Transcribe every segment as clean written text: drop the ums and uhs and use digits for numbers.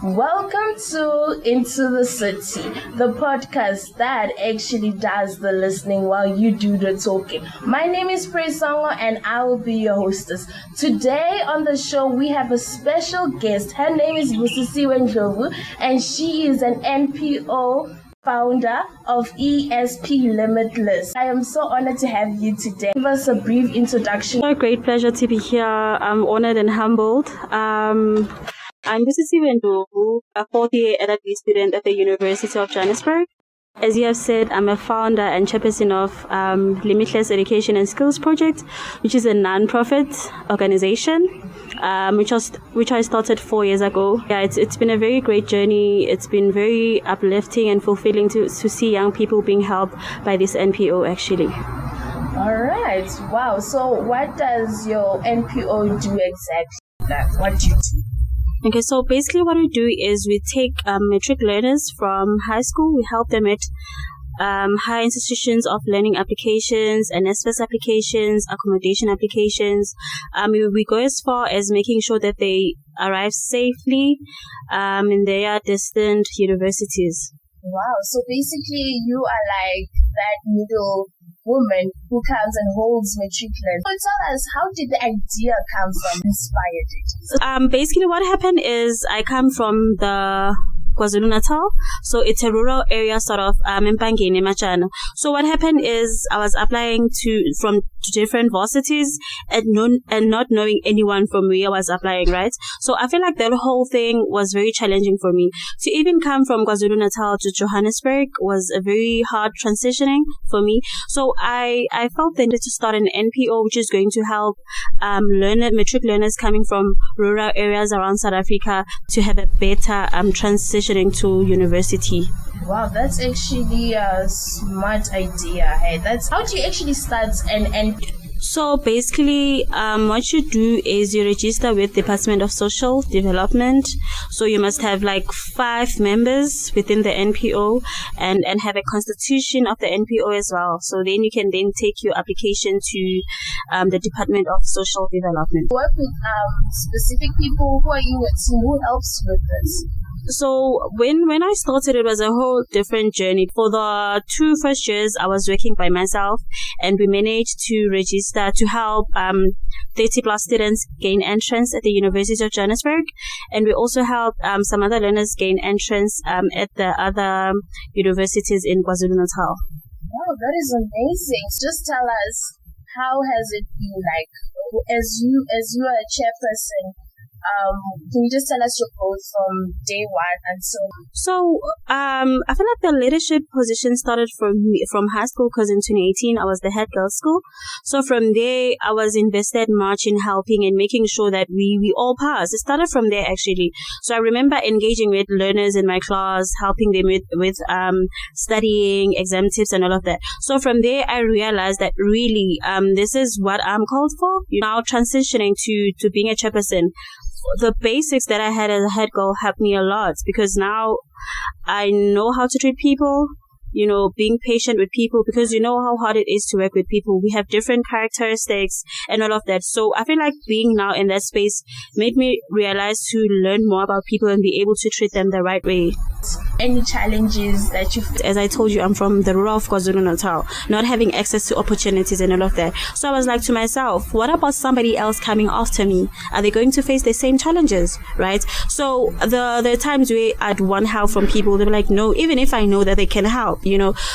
Welcome to Into the City, the podcast that actually does the listening while you do the talking. My name is Praisongo and I will be your hostess. Today on the show we have a special guest. Her name is Busisiwe Ndlovu and she is an NPO founder of ESP LIMITLESS. I am so honored to have you today. Give us a brief introduction. A great pleasure to be here. I'm honored and humbled. I'm Busisiwe Ndlovu, a fourth-year LLB student at the University of Johannesburg. As you have said, I'm a founder and chairperson of Limitless Education and Skills Project, which is a non-profit organization, which I started 4 years ago. Yeah, it's been a very great journey. It's been very uplifting and fulfilling to see young people being helped by this NPO, actually. All right. Wow. So what does your NPO do exactly? What do you do? Okay, so basically what we do is we take matric learners from high school. We help them at higher institutions of learning applications and NSFAS applications, accommodation applications. We go as far as making sure that they arrive safely in their distant universities. Wow, so basically you are like that middle woman who comes and holds matric learners. So tell us, how did the idea come from, inspired it? Basically what happened is I come from the KwaZulu-Natal, so it's a rural area sort of in Pangeni, Machana. So what happened is I was applying to different varsities and not knowing anyone from where I was applying, right? So I feel like that whole thing was very challenging for me. To even come from KwaZulu-Natal to Johannesburg was a very hard transitioning for me. So I felt the need to start an NPO which is going to help matric learners coming from rural areas around South Africa to have a better transitioning to university. Wow, that's actually a smart idea. Hey, how do you actually start an NPO? So basically, what you do is you register with Department of Social Development. So you must have like 5 members within the NPO and have a constitution of the NPO as well. So then you can then take your application to the Department of Social Development. Work with specific people who are in your team. Who helps with this? So when I started, it was a whole different journey. For the 2 first years, I was working by myself, and we managed to register to help 30 plus students gain entrance at the University of Johannesburg, and we also helped some other learners gain entrance at the other universities in KwaZulu-Natal. Wow, that is amazing. Just tell us, how has it been like as you are a chairperson? Can you just tell us your growth from day one until? So, I feel like the leadership position started from high school, because in 2018 I was the head girls' school. So from there, I was invested much in helping and making sure that we all pass. It started from there actually. So I remember engaging with learners in my class, helping them with studying, exam tips, and all of that. So from there, I realized that really this is what I'm called for. Now transitioning to being a chairperson. The basics that I had as a head girl helped me a lot, because now I know how to treat people, being patient with people, because you know how hard it is to work with people. We have different characteristics and all of that. So I feel like being now in that space made me realize to learn more about people and be able to treat them the right way. Any challenges that you... As I told you, I'm from the rural of KwaZulu-Natal, not having access to opportunities and all of that. So I was like to myself, what about somebody else coming after me? Are they going to face the same challenges, right? So the times where I'd want help from people, they were like, no, even if I know that they can help,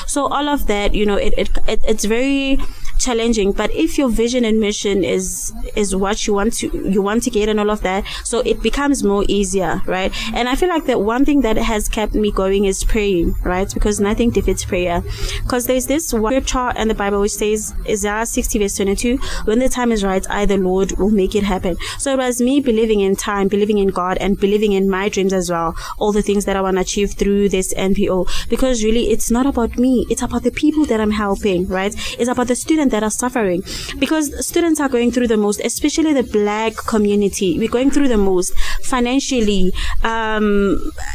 So all of that, it's very challenging. But if your vision and mission is what you want to get and all of that, so it becomes more easier, right? And I feel like that one thing that has kept me going is praying, right? Because nothing defeats prayer. Because there's this scripture in the Bible which says, Isaiah 60 verse 22, when the time is right, I, the Lord, will make it happen. So it was me believing in time, believing in God, and believing in my dreams as well. All the things that I want to achieve through this NPO. Because really, it's not about me. It's about the people that I'm helping, right? It's about the students children that are suffering, because students are going through the most, especially the Black community. We're going through the most financially,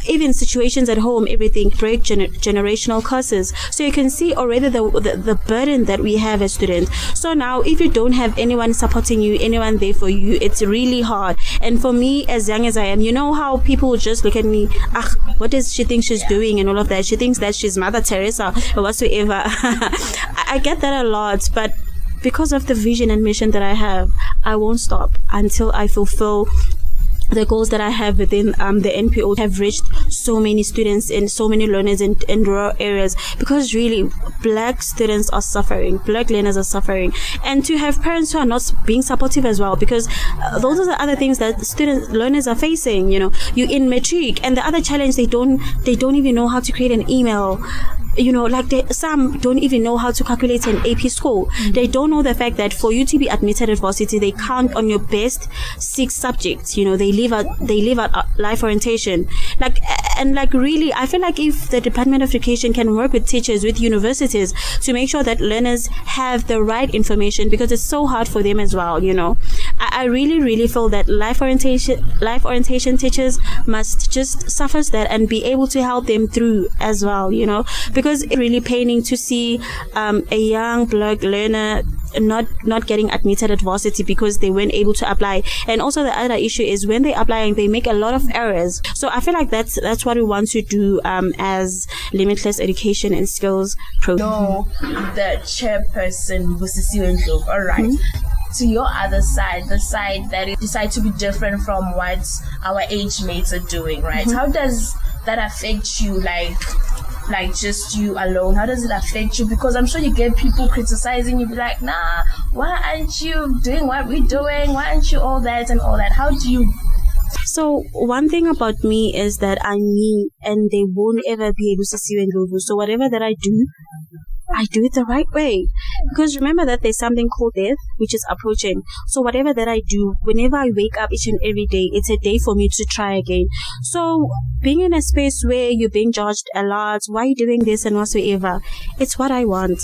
even situations at home, everything, break generational curses. So you can see already the burden that we have as students. So now if you don't have anyone supporting you, anyone there for you, it's really hard. And for me, as young as I am, you know how people just look at me, what does she think she's doing and all of that? She thinks that she's Mother Teresa or whatsoever. I get that a lot, but because of the vision and mission that I have, I won't stop until I fulfill the goals that I have within the NPO. Have reached so many students and so many learners in rural areas, because really Black students are suffering, Black learners are suffering, and to have parents who are not being supportive as well, because those are the other things that learners are facing. You in matric, and the other challenge, they don't even know how to create an email. Some don't even know how to calculate an AP score. They don't know the fact that for you to be admitted at varsity, they count on your best 6 subjects. They leave out life orientation. Really, I feel like if the Department of Education can work with teachers, with universities, to make sure that learners have the right information, because it's so hard for them as well. I really, really feel that life orientation teachers must just suffer that and be able to help them through as well. Because it's really paining to see a young Black learner not getting admitted at varsity because they weren't able to apply. And also the other issue is when they're applying, they make a lot of errors. So I feel like that's what we want to do as Limitless Education and Skills Program. No, the chairperson, Busisiwe Ndlovu. All right. To your other side, the side that you decide to be different from what our age mates are doing, right? How does that affect you, like just you alone? How does it affect you? Because I'm sure you get people criticizing you, be like, nah, why aren't you doing what we're doing? Why aren't you all that and all that? How do you... So one thing about me is that I'm me, and they won't ever be able to see Ndlovu. So whatever that I do it the right way. Because remember that there's something called death, which is approaching. So whatever that I do, whenever I wake up each and every day, it's a day for me to try again. So being in a space where you're being judged a lot, why are you doing this and whatsoever, it's what I want,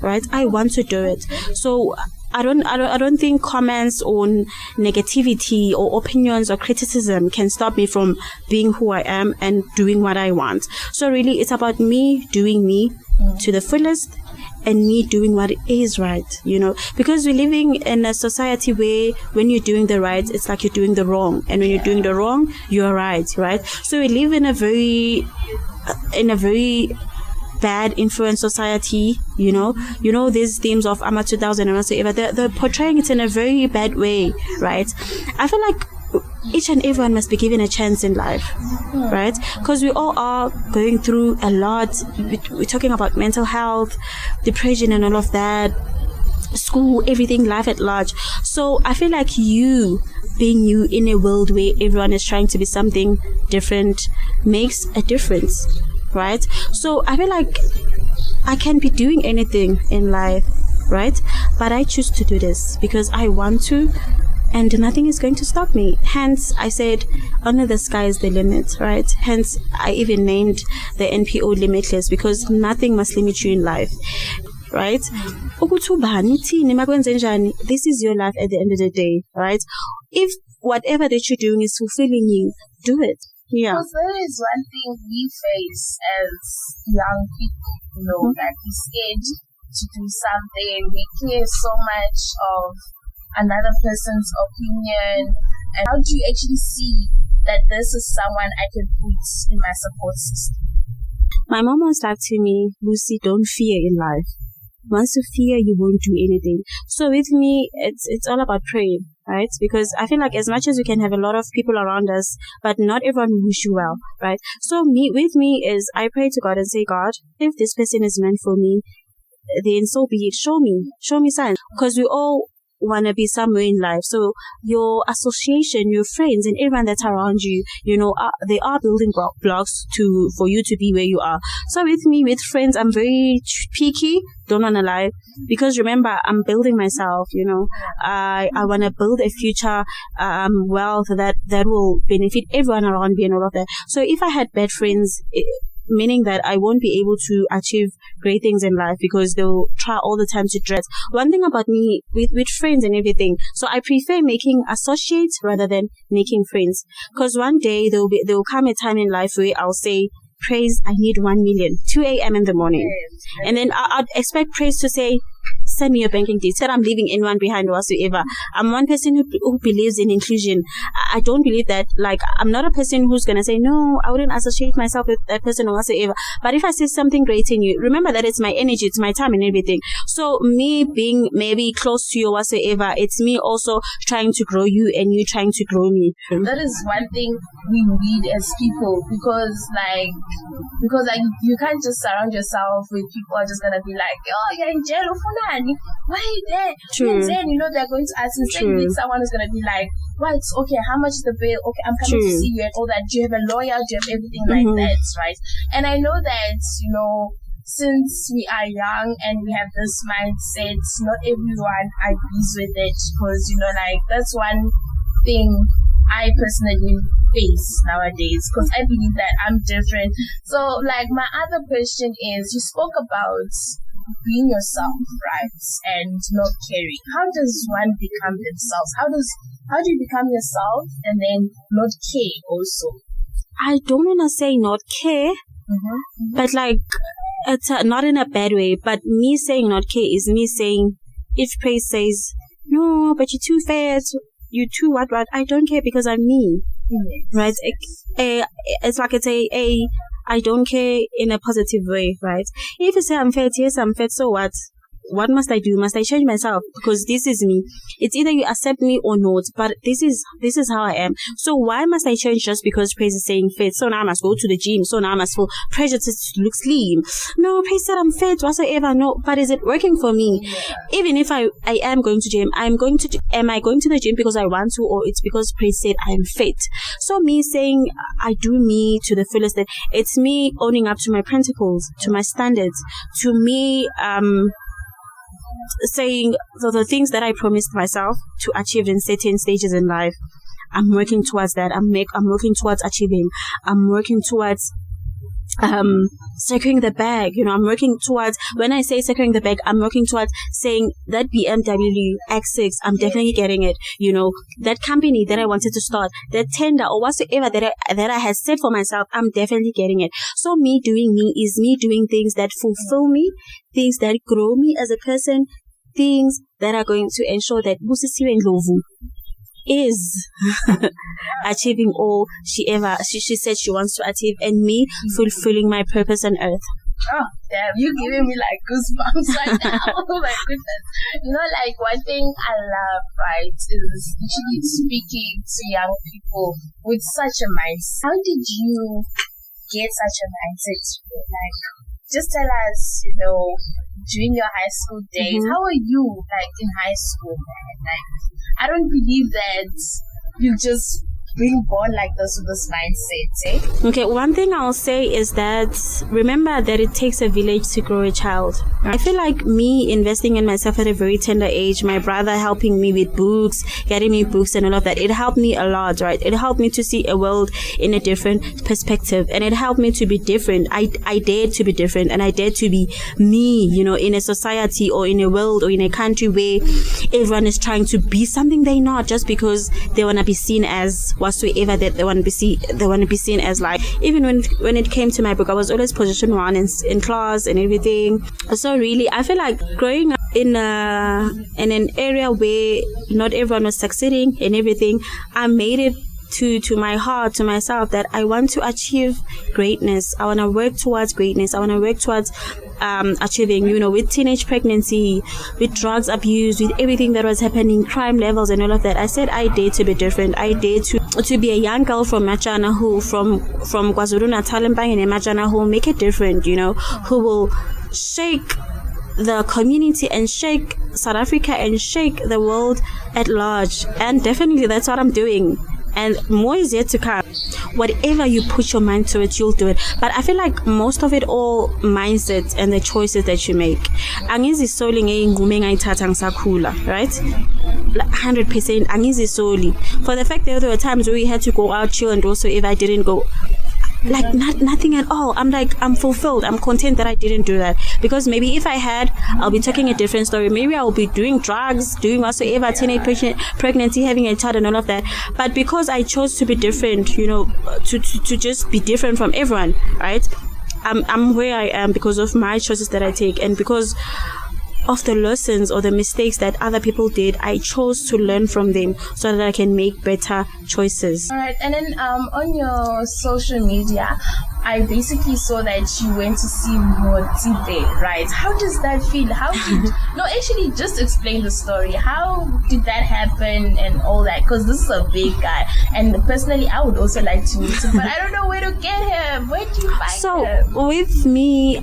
right? I want to do it. So I don't think comments on negativity or opinions or criticism can stop me from being who I am and doing what I want. So really, it's about me doing me to the fullest, and me doing what is right, because we're living in a society where when you're doing the right, it's like you're doing the wrong, and when you're doing the wrong, you're right? So we live in a very bad influence society, these themes of AMA 2000 and whatsoever, they're portraying it in a very bad way, right? I feel like each and everyone must be given a chance in life, right? Because we all are going through a lot. We're talking about mental health, depression and all of that, school, everything, life at large. So I feel like you being you in a world where everyone is trying to be something different makes a difference, right? So I feel like I can be doing anything in life, right? But I choose to do this because I want to, and nothing is going to stop me. Hence, I said, only the sky is the limit, right? Hence, I even named the NPO Limitless, because nothing must limit you in life, right? This is your life at the end of the day, right? If whatever that you're doing is fulfilling you, do it. Yeah. Because there is one thing we face as young people, that we're scared to do something. We care so much of another person's opinion. And how do you actually see that this is someone I can put in my support system? My mom once said to me, Lucy, don't fear in life. Once you fear, you won't do anything. So with me, it's all about praying, right? Because I feel like as much as we can have a lot of people around us, but not everyone will wish you well, right? So with me is I pray to God and say, God, if this person is meant for me, then so be it. Show me signs. Because we all want to be somewhere in life. So your association, your friends, and everyone that's around you, they are building blocks for you to be where you are. So with me, with friends, I'm very picky, don't want to lie, because remember, I'm building myself, I want to build a future wealth that will benefit everyone around me and all of that. So if I had bad friends, meaning that I won't be able to achieve great things in life because they'll try all the time to dress. One thing about me with friends and everything, so I prefer making associates rather than making friends. Because one day there will come a time in life where I'll say, Praise, I need 1 million, 2 a.m. in the morning. And then I'd expect Praise to say, send me your banking details. That I'm leaving anyone behind whatsoever. I'm one person who believes in inclusion. I don't believe that, like, I'm not a person who's going to say, no, I wouldn't associate myself with that person or whatsoever. But if I see something great in you, remember that it's my energy, it's my time and everything. So me being maybe close to you or whatsoever, it's me also trying to grow you and you trying to grow me. That is one thing we need as people, because you can't just surround yourself with people who are just going to be like, oh, you're in jail, why are you there? True. And then, they're going to ask, and then someone is going to be like, right, okay, how much is the bill? Okay, I'm coming to see you and all that. Do you have a lawyer? Do you have everything like that, right? And I know that, since we are young and we have this mindset, not everyone agrees with it, because, that's one thing I personally face nowadays, because I believe that I'm different. So, my other question is, you spoke about being yourself, right, and not caring. How does one become themselves? How do you become yourself and then not care also? I don't want to say not care, but it's not in a bad way. But me saying not care is me saying, if Praise says, no, but you're too fat, you too what, I don't care because I'm me, right? It's like it's I don't care in a positive way, right? If you say I'm fat, yes, I'm fat, so what? What must I do? Must I change myself? Because this is me. It's either you accept me or not, but this is how I am. So why must I change just because Praise is saying fat? So now I must go to the gym. So now I must feel pressure to look slim. No, Praise said I'm fat whatsoever. No, but is it working for me? Even if I am going to gym, am I going to the gym because I want to, or it's because Praise said I am fat? So me saying I do me to the fullest, it's me owning up to my principles, to my standards, to me saying the things that I promised myself to achieve in certain stages in life. I'm working towards that. I'm working towards achieving. I'm working towards securing the bag. I'm working towards, when I say securing the bag, I'm working towards saying that BMW X6, I'm definitely getting it. That company that I wanted to start, that tender or whatsoever that I had set for myself, I'm definitely getting it. So me doing me is me doing things that fulfill me, things that grow me as a person, things that are going to ensure that Busisiwe Ndlovu is achieving all she said she wants to achieve, and me fulfilling my purpose on earth. Oh, damn, you're giving me goosebumps right now. Oh my goodness. One thing I love, right, is actually speaking to young people with such a mindset. How did you get such a mindset? Just tell us, during your high school days, how are you, in high school, man? I don't believe that you just being born like this with this mindset, eh? Okay, one thing I'll say is that remember that it takes a village to grow a child. I feel like me investing in myself at a very tender age, my brother helping me with books, getting me books and all of that, it helped me a lot, right? It helped me to see a world in a different perspective, and it helped me to be different. I dared to be different, and I dared to be me, in a society or in a world or in a country where everyone is trying to be something they're not just because they want to be seen as whatsoever that they want to be seen as. Even when it came to my book, I was always position 1 in class and everything. So really, I feel like growing up in an area where not everyone was succeeding and everything, I made it to my heart, to myself, that I want to achieve greatness. I want to work towards greatness. I want to work towards achieving, with teenage pregnancy, with drugs abuse, with everything that was happening, crime levels and all of that. I said I dare to be different. I dare to be a young girl from Machana from KwaZulu-Natal and Machana who will make it different, who will shake the community and shake South Africa and shake the world at large. And definitely that's what I'm doing. And more is yet to come. Whatever you put your mind to it, you'll do it. But I feel like most of it all mindset and the choices that you make. Angizi soli ngeyingume ngayithatha ngisakhula, right? 100% angizi soli. For the fact that there were times where we had to go out chill, and also if I didn't go, Like nothing at all. I'm like, I'm fulfilled. I'm content that I didn't do that, because maybe if I had, I'll be talking a different story. Maybe I'll be doing drugs, doing whatsoever, teenage pregnancy, having a child and all of that. But because I chose to be different, to just be different from everyone, right? I'm where I am because of my choices that I take, and because of the lessons or the mistakes that other people did. I chose to learn from them so that I can make better choices. All right. And then on your social media, I basically saw that you went to see Motibe, right? How does that feel? Actually, just explain the story. How did that happen and all that? Because this is a big guy, and personally, I would also like to meet him, but I don't know where to get him. Where do you find him? So with me,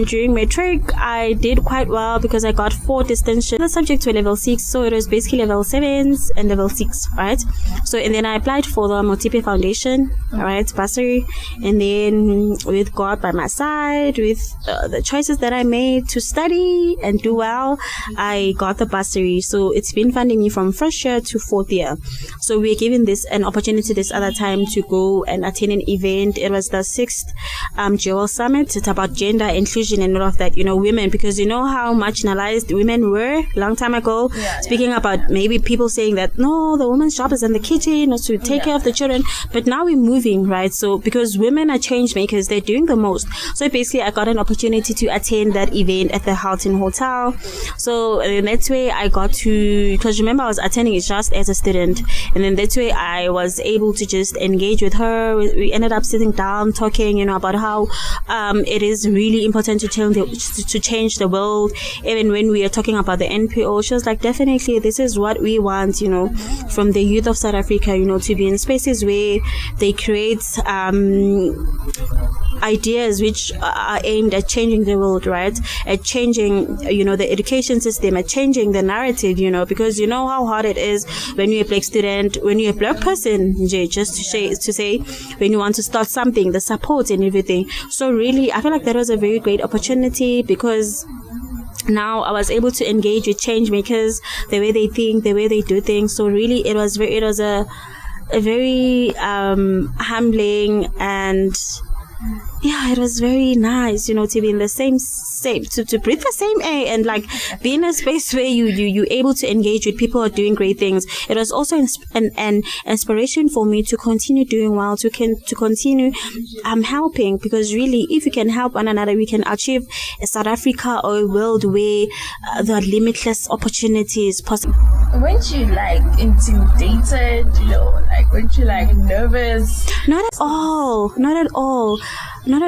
during matric, I did quite well because I got 4 distinctions. The subject to level 6, so it was basically level 7s and level 6, right? So and then I applied for the Motibe Foundation, right, bursary, and then with God by my side, with the choices that I made to study and do well, I got the bursary. So it's been funding me from first year to 4th year. So we're given an opportunity this other time to go and attend an event. It was the 6th Jewel Summit. It's about gender inclusion and all of that, women, because you know how marginalized women were a long time ago. Speaking about maybe people saying that no, the woman's job is in the kitchen or to take care of the children, but now we're moving, right? So because women are change makers, they're doing the most. So basically I got an opportunity to attend that event at the Hilton Hotel. So that's where I got to, because remember I was attending it just as a student, and then that's where I was able to just engage with her. We ended up sitting down talking, about how it is really important to change the world. Even when we are talking about the NPO, she was like, definitely this is what we want, from the youth of South Africa, to be in spaces where they create ideas which are aimed at changing the world, right? At changing, the education system, at changing the narrative, because you know how hard it is when you're a black student, when you're a black person, just to say, when you want to start something, the support and everything. So really, I feel like that was a very great opportunity, because now I was able to engage with change makers, the way they think, the way they do things. So really, it was a very humbling, and it was very nice, to be in the same to breathe the same air and like be in a space where you're able to engage with people who are doing great things. It was also an inspiration for me to continue doing well, to continue helping, because really, if we can help one another, we can achieve a South Africa or a world where there are limitless opportunities possible. Weren't you intimidated? Weren't you nervous? Not at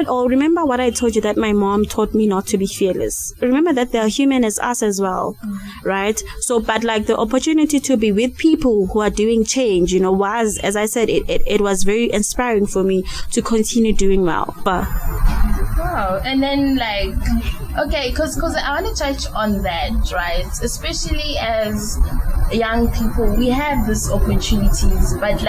all. Remember what I told you, that my mom taught me not to be fearless. Remember that they are human as us as well, right? So, but the opportunity to be with people who are doing change, was, as I said, it was very inspiring for me to continue doing well. But wow, and then okay, because I want to touch on that, right? Especially as young people, we have these opportunities, but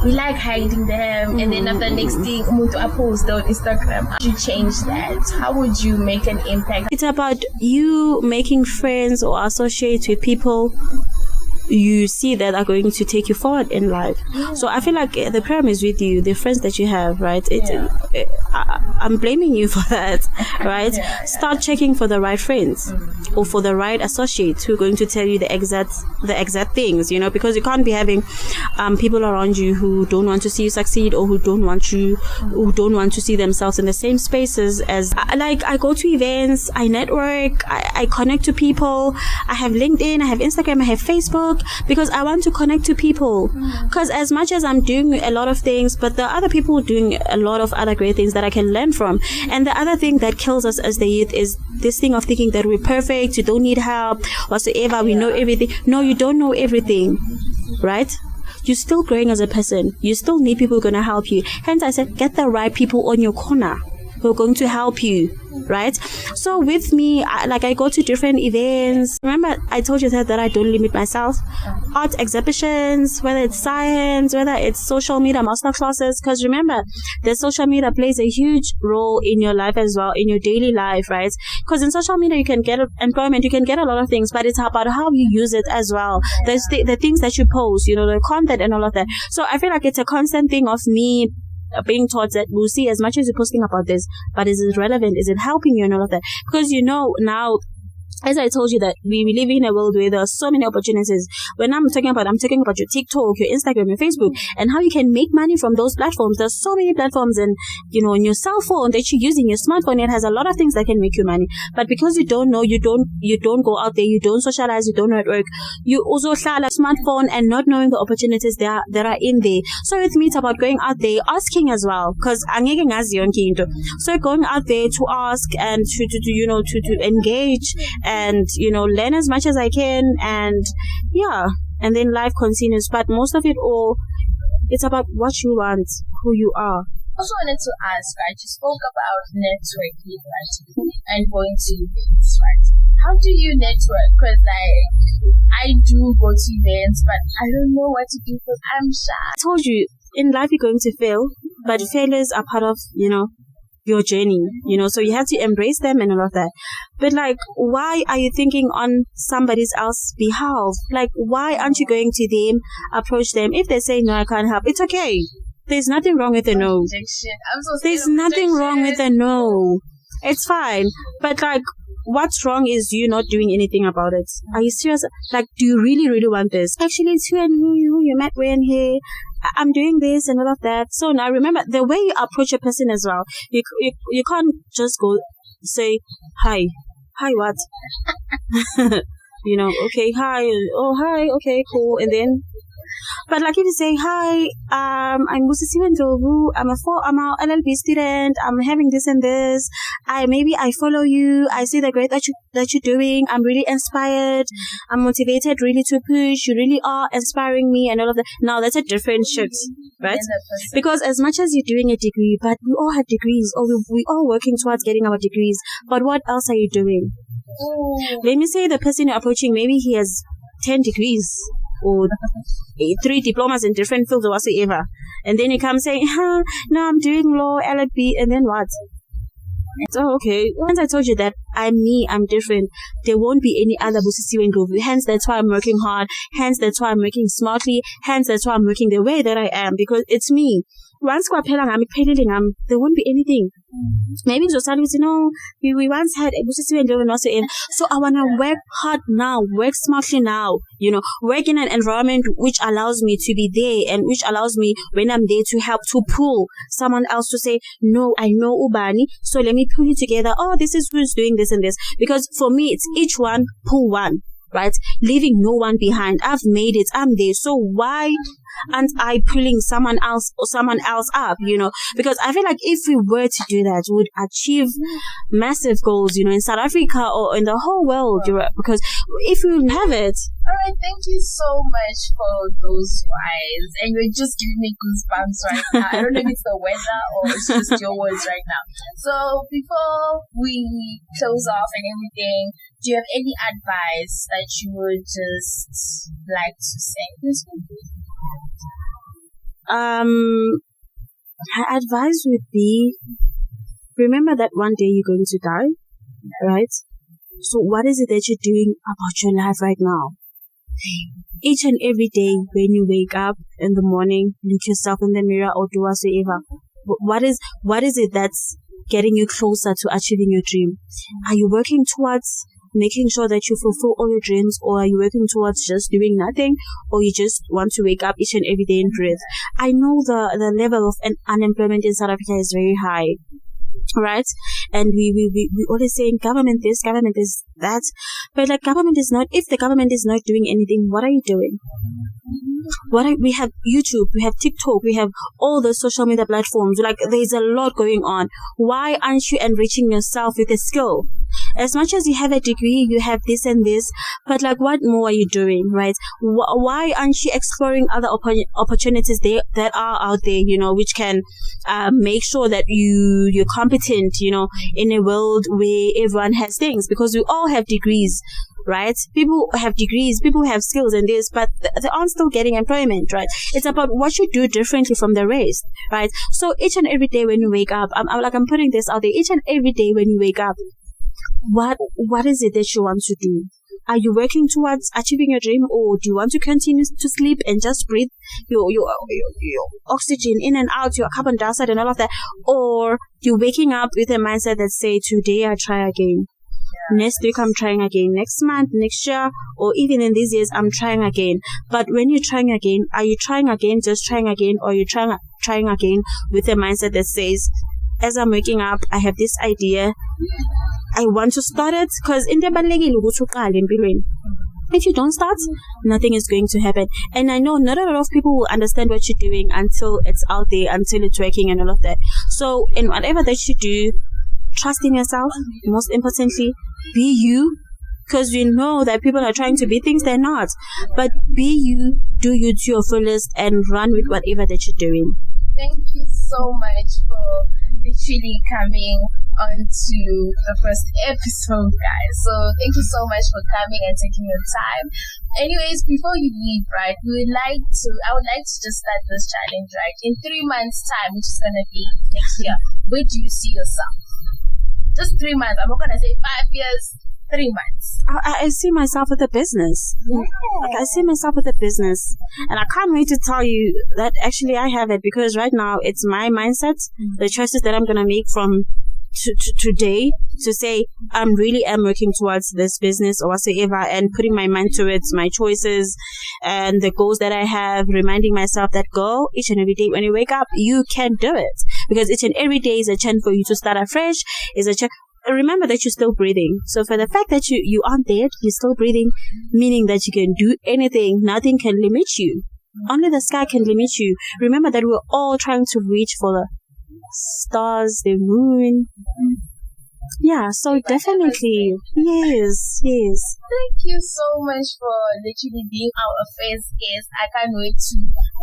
we like hiding them, and then after the next thing, I post on Instagram. How would you change that? How would you make an impact? It's about you making friends or associate with people you see that are going to take you forward in life. So I feel like the problem is with you, the friends that you have, right? I'm blaming you for that, right? Start checking for the right friends or for the right associates who are going to tell you the exact things, because you can't be having people around you who don't want to see you succeed, or who don't want to see themselves in the same spaces as I go to events, I network, I connect to people. I have LinkedIn, I have Instagram, I have Facebook, because I want to connect to people. Because as much as I'm doing a lot of things, but there are other people doing a lot of other great things that I can learn from. And the other thing that kills us as the youth is this thing of thinking that we're perfect, you don't need help whatsoever, we know everything. No, you don't know everything, right? You're still growing as a person. You still need people who are going to help you. Hence I said, get the right people on your corner who are going to help you, right? So with me, I go to different events. Remember, I told you that I don't limit myself. Art exhibitions, whether it's science, whether it's social media master classes, because remember, the social media plays a huge role in your life as well, in your daily life, right? Because in social media, you can get employment, you can get a lot of things, but it's about how you use it as well. There's the things that you post, the content and all of that. So I feel like it's a constant thing of me being taught that we'll see as much as you're posting about this, but is it relevant? Is it helping you and all of that? Because now, as I told you that we live in a world where there are so many opportunities. When I'm talking about your TikTok, your Instagram, your Facebook, and how you can make money from those platforms. There's so many platforms, and on your cell phone that you're using, your smartphone, it has a lot of things that can make you money. But because you don't know, you don't go out there, you don't socialize, you don't network, you also share a smartphone and not knowing the opportunities that are in there. So with me, it's about going out there, asking as well, because so going out there to ask and to engage and learn as much as I can, and and then life continues. But most of it all, it's about what you want, who you are. Also wanted to ask, right? You spoke about networking, right? And going to events, right? How do you network? Because I do go to events, but I don't know what to do because I'm shy. I told you, in life you're going to fail, but failures are part of your journey, so you have to embrace them and all of that. But why are you thinking on somebody else's behalf? Why aren't you going to them, approach them? If they say no, I can't help, it's okay. There's nothing wrong with a no. There's nothing wrong with a no. It's fine. But what's wrong is you not doing anything about it. Are you serious? Do you really, really want this? Actually, it's you and you met when here. I'm doing this and all of that. So now remember, the way you approach a person as well, you can't just go say, hi, what? Okay, hi, oh, hi, okay, cool. And then, but if you say, hi, I'm Busisiwe Ndlovu, I'm a LLB student, I'm having this and this, I follow you, I see the great that you're doing, I'm really inspired, I'm motivated really to push, you really are inspiring me and all of that. Now that's a different shit, right? Because as much as you're doing a degree, but we all have degrees, or we all working towards getting our degrees, but what else are you doing? Let me say the person you're approaching, maybe he has 10 degrees, or 3 diplomas in different fields or whatsoever. And then you come saying, no, I'm doing law, LLB, and then what? So, okay, once I told you that I'm me, I'm different, there won't be any other Busisiwe Ndlovu. Hence, that's why I'm working hard. Hence, that's why I'm working smartly. Hence, that's why I'm working the way that I am, because it's me. Once there won't be anything. Maybe Josali will say, we once had a Busisiwe Ndlovu and also in. So I want to work hard now, work smartly now, work in an environment which allows me to be there and which allows me, when I'm there, to help to pull someone else to say, no, I know Ubani, so let me pull you together. Oh, this is who's doing this and this. Because for me, it's each one, pull one, right? Leaving no one behind. I've made it. I'm there. So why aren't I pulling someone else up, Because I feel like if we were to do that, we would achieve massive goals, in South Africa or in the whole world, because if we have it. All right, thank you so much for those words. And you're just giving me goosebumps right now. I don't know if it's the weather or it's just your words right now. So before we close off and everything, do you have any advice that you would just like to say? My advice would be, remember that one day you're going to die, right? So what is it that you're doing about your life right now? Each and every day when you wake up in the morning, look yourself in the mirror or do whatsoever. What is it that's getting you closer to achieving your dream? Are you working towards making sure that you fulfill all your dreams, or are you working towards just doing nothing, or you just want to wake up each and every day and breathe? I know the level of unemployment in South Africa is very high, right? And we always saying government this, government is that, but government is not. If the government is not doing anything, what are you doing? We have YouTube, we have TikTok, we have all the social media platforms. There's a lot going on. Why aren't you enriching yourself with a skill? As much as you have a degree, you have this and this, but what more are you doing, right? Why aren't you exploring other opportunities that are out there, which can make sure that you're competent, in a world where everyone has things, because we all have degrees, right? People have degrees, people have skills and this, but they aren't still getting employment, right? It's about what you do differently from the rest, right? So each and every day when you wake up, I'm putting this out there, each and every day when you wake up, what is it that you want to do? Are you working towards achieving your dream, or do you want to continue to sleep and just breathe your oxygen in and out, your carbon dioxide and all of that? Or you're waking up with a mindset that say, today I try again. Next week I'm trying again. Next month, next year, or even in these years, I'm trying again. But when you're trying again, are you trying again, just trying again, or you're trying again with a mindset that says, as I'm waking up, I have this idea, I want to start it? Because if you don't start, nothing is going to happen. And I know not a lot of people will understand what you're doing until it's out there, until it's working and all of that. So in whatever that you do, trust in yourself. Most importantly, be you. Because we know that people are trying to be things they're not. But be you, do you to your fullest, and run with whatever that you're doing. Thank you so much for literally coming onto the first episode, guys. So thank you so much for coming and taking your time. Anyways, before you leave, right, I would like to just start this challenge, right? In 3 months' time, which is gonna be next year, where do you see yourself? Just 3 months. I'm not gonna say 5 years. 3 months. I see myself with a business. Yeah. Like, I see myself with a business. And I can't wait to tell you that actually I have it, because right now it's my mindset, the choices that I'm going to make from today to say I really am working towards this business or whatsoever, and putting my mind to it, my choices and the goals that I have, reminding myself that, girl, each and every day when you wake up, you can do it. Because each and every day is a chance for you to start afresh, is a chance. Remember that you're still breathing. So for the fact that you aren't dead, you're still breathing, meaning that you can do anything. Nothing can limit you. Only the sky can limit you. Remember that we're all trying to reach for the stars, the moon. Yeah, so definitely. Yes. Thank you so much for literally being our first guest. I can't wait to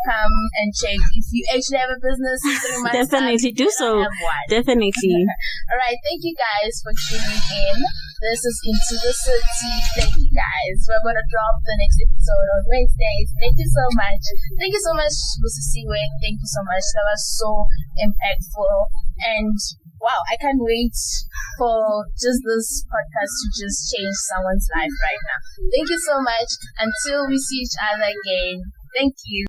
come and check if you actually have a business in 3 months. Definitely do so. Definitely. Alright, thank you guys for tuning in. This is Into the City. Thank you guys. We're going to drop the next episode on Wednesdays. Thank you so much. Thank you so much, Busisiwe. Thank you so much. That was so impactful. And wow, I can't wait for just this podcast to just change someone's life right now. Thank you so much. Until we see each other again. Thank you.